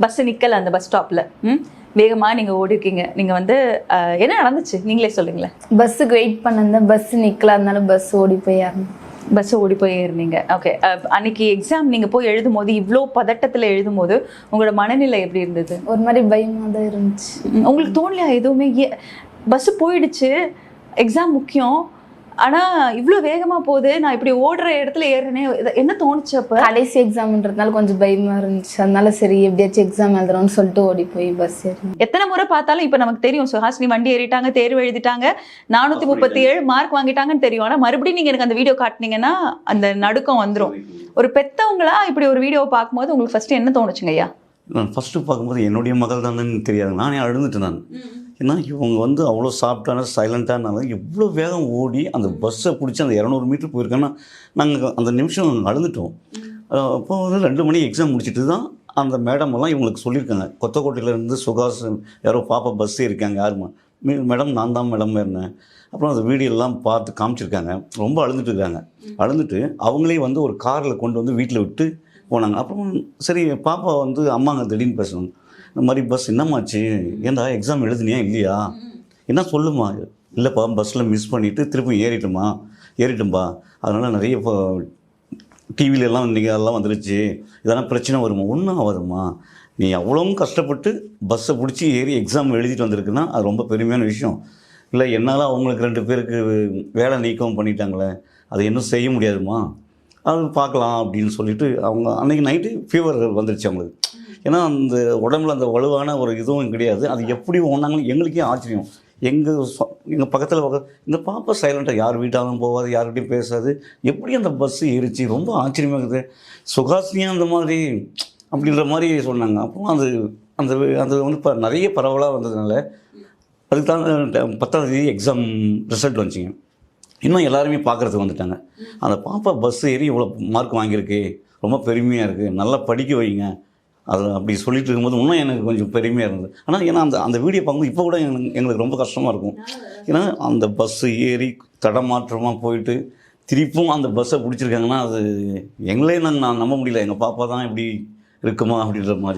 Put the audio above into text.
Bus நிக்கல அந்த bus ஸ்டாப்ல. வேகமா நீங்க ஓடிருக்கீங்க. நீங்க வந்து என்ன நடந்துச்சு நீங்களே சொல்லுங்களேன். பஸ்ஸுக்கு வெயிட் பண்ணிருந்தேன், பஸ் நிக்கல, அதனால பஸ் ஓடி போய் ஏறினேன். பஸ் ஓடி போய் ஏறினீங்க. ஓகே. அன்னைக்கு எக்ஸாம் நீங்க போய் எழுதும் போது, இவ்வளோ பதட்டத்துல எழுதும் போது உங்களோட மனநிலை எப்படி இருந்தது? ஒரு மாதிரி பயமா தான் இருந்துச்சு. உங்களுக்கு தோணலையா எதுவுமே? பஸ் போயிடுச்சு, எக்ஸாம் முக்கியம், ஆனா இவ்வளோ வேகமா போகுது, நான் இப்படி ஓடுற இடத்துல ஏறினே, என்ன தோணுச்சு அப்ப? கடைசி எக்ஸாம்ன்றதுனால கொஞ்சம் பயமா இருந்துச்சு. அதனால சரி எப்படியாச்சும் எக்ஸாம் எழுதுறோம்னு சொல்லிட்டு ஓடி போய் பஸ் ஏறினேன். எத்தனை முறை பார்த்தாலும் இப்ப நமக்கு தெரியும் சுஹாசினி வண்டி ஏறிட்டாங்க, தேர்வு எழுதிட்டாங்க, 437 மார்க் வாங்கிட்டாங்கன்னு தெரியும். ஆனா மறுபடியும் நீங்க எனக்கு அந்த வீடியோ காட்டினீங்கன்னா அந்த நடுக்கம் வந்துடும். ஒரு பெத்தவங்களா இப்படி ஒரு வீடியோவை பார்க்கும்போது உங்களுக்கு ஃபர்ஸ்ட் என்ன தோணுச்சுங்க ஐயா? நான் ஃபஸ்ட்டு பார்க்கும்போது என்னுடைய மகள் தானேன்னு தெரியாது, நானே அழுந்துட்டேன் நான். ஏன்னா இவங்க வந்து அவ்வளோ சாஃப்டான சைலண்ட்டானாலும் எவ்வளோ வேகம் ஓடி அந்த பஸ்ஸை பிடிச்சி அந்த 200 மீட்டர் போயிருக்கேன்னா நாங்கள் அந்த நிமிஷம் அழுந்துட்டோம். அப்போ வந்து 2 மணி எக்ஸாம் முடிச்சுட்டு தான் அந்த மேடமெல்லாம் இவங்களுக்கு சொல்லியிருக்காங்க, கொத்தக்கோட்டையிலேருந்து சுகாஸ் யாரோ பாப்பா பஸ் ஏறிக்காங்க, யாருமா மேடம் நான் தான் மேடம் இருந்தேன். அப்புறம் அந்த வீடியோலாம் பார்த்து காமிச்சிருக்காங்க. ரொம்ப அழுந்துட்டு இருக்காங்க. அழுந்துட்டு அவங்களே வந்து ஒரு காரில் கொண்டு வந்து வீட்டில் விட்டு போனாங்க. அப்புறம் சரி பாப்பா வந்து அம்மாங்க திடீர்னு பேசணும், இந்த மாதிரி பஸ் என்னம்மாச்சு, ஏன்டா எக்ஸாம் எழுதுனியா இல்லையா, என்ன சொல்லுமா, இல்லைப்பா பஸ்ஸில் மிஸ் பண்ணிவிட்டு திருப்பி ஏறிட்டும்பா, அதனால் நிறைய இப்போ டிவிலெல்லாம் இன்றைக்கி அதெல்லாம் வந்துடுச்சு, இதெல்லாம் பிரச்சனை வருமா, ஒன்றும் ஆகாதும்மா, நீ அவ்வளவும் கஷ்டப்பட்டு பஸ்ஸை பிடிச்சி ஏறி எக்ஸாம் எழுதிட்டு வந்திருக்குன்னா அது ரொம்ப பெருமையான விஷயம். இல்லை என்னால் அவங்களுக்கு 2 பேருக்கு வேலை நீக்கம் பண்ணிட்டாங்களே, அதை இன்னும் செய்ய முடியாதுமா, அது பார்க்கலாம் அப்படின்னு சொல்லிட்டு அவங்க அன்றைக்கி நைட்டு ஃபீவர் வந்துடுச்சு அவங்களுக்கு. ஏன்னா அந்த உடம்புல அந்த வலுவான ஒரு இதுவும் கிடையாது. அது எப்படி ஒன்றாங்கன்னு எங்களுக்கே ஆச்சரியம். எங்கள் பக்கத்தில் இந்த பாப்பா சைலண்ட்டாக யார் வீட்டாலும் போகாது, யார்கிட்டையும் பேசாது, எப்படி அந்த பஸ்ஸு ஏறிச்சு, ரொம்ப ஆச்சரியமாக இருக்குது, சுகாசினியாக அந்த மாதிரி அப்படின்ற மாதிரி சொன்னாங்க. அப்புறம் அது வந்து இப்போ நிறைய பரவலாக வந்ததுனால அதுக்கு தான் 10ஆம் தேதி எக்ஸாம் ரிசல்ட் வந்துச்சிங்க. இன்னும் எல்லாருமே பார்க்குறதுக்கு வந்துட்டாங்க. அந்த பாப்பா பஸ் ஏறி இவ்வளோ மார்க் வாங்கியிருக்கு, ரொம்ப பெருமையாக இருக்குது, நல்லா படிக்க வைங்க, அது அப்படி சொல்லிட்டு இருக்கும்போது இன்னும் எனக்கு கொஞ்சம் பெருமையாக இருந்தது. ஆனால் ஏன்னா அந்த வீடியோ பார்க்கும்போது இப்போ கூட எங்களுக்கு ரொம்ப கஷ்டமாக இருக்கும். ஏன்னா அந்த பஸ்ஸு ஏறி தடமாற்றமாக போயிட்டு திருப்பும் அந்த பஸ்ஸை பிடிச்சிருக்காங்கன்னா அது எங்களே நான் நம்ப முடியல, எங்கள் பாப்பா தான் இப்படி இருக்குமா அப்படின்ற மாதிரி.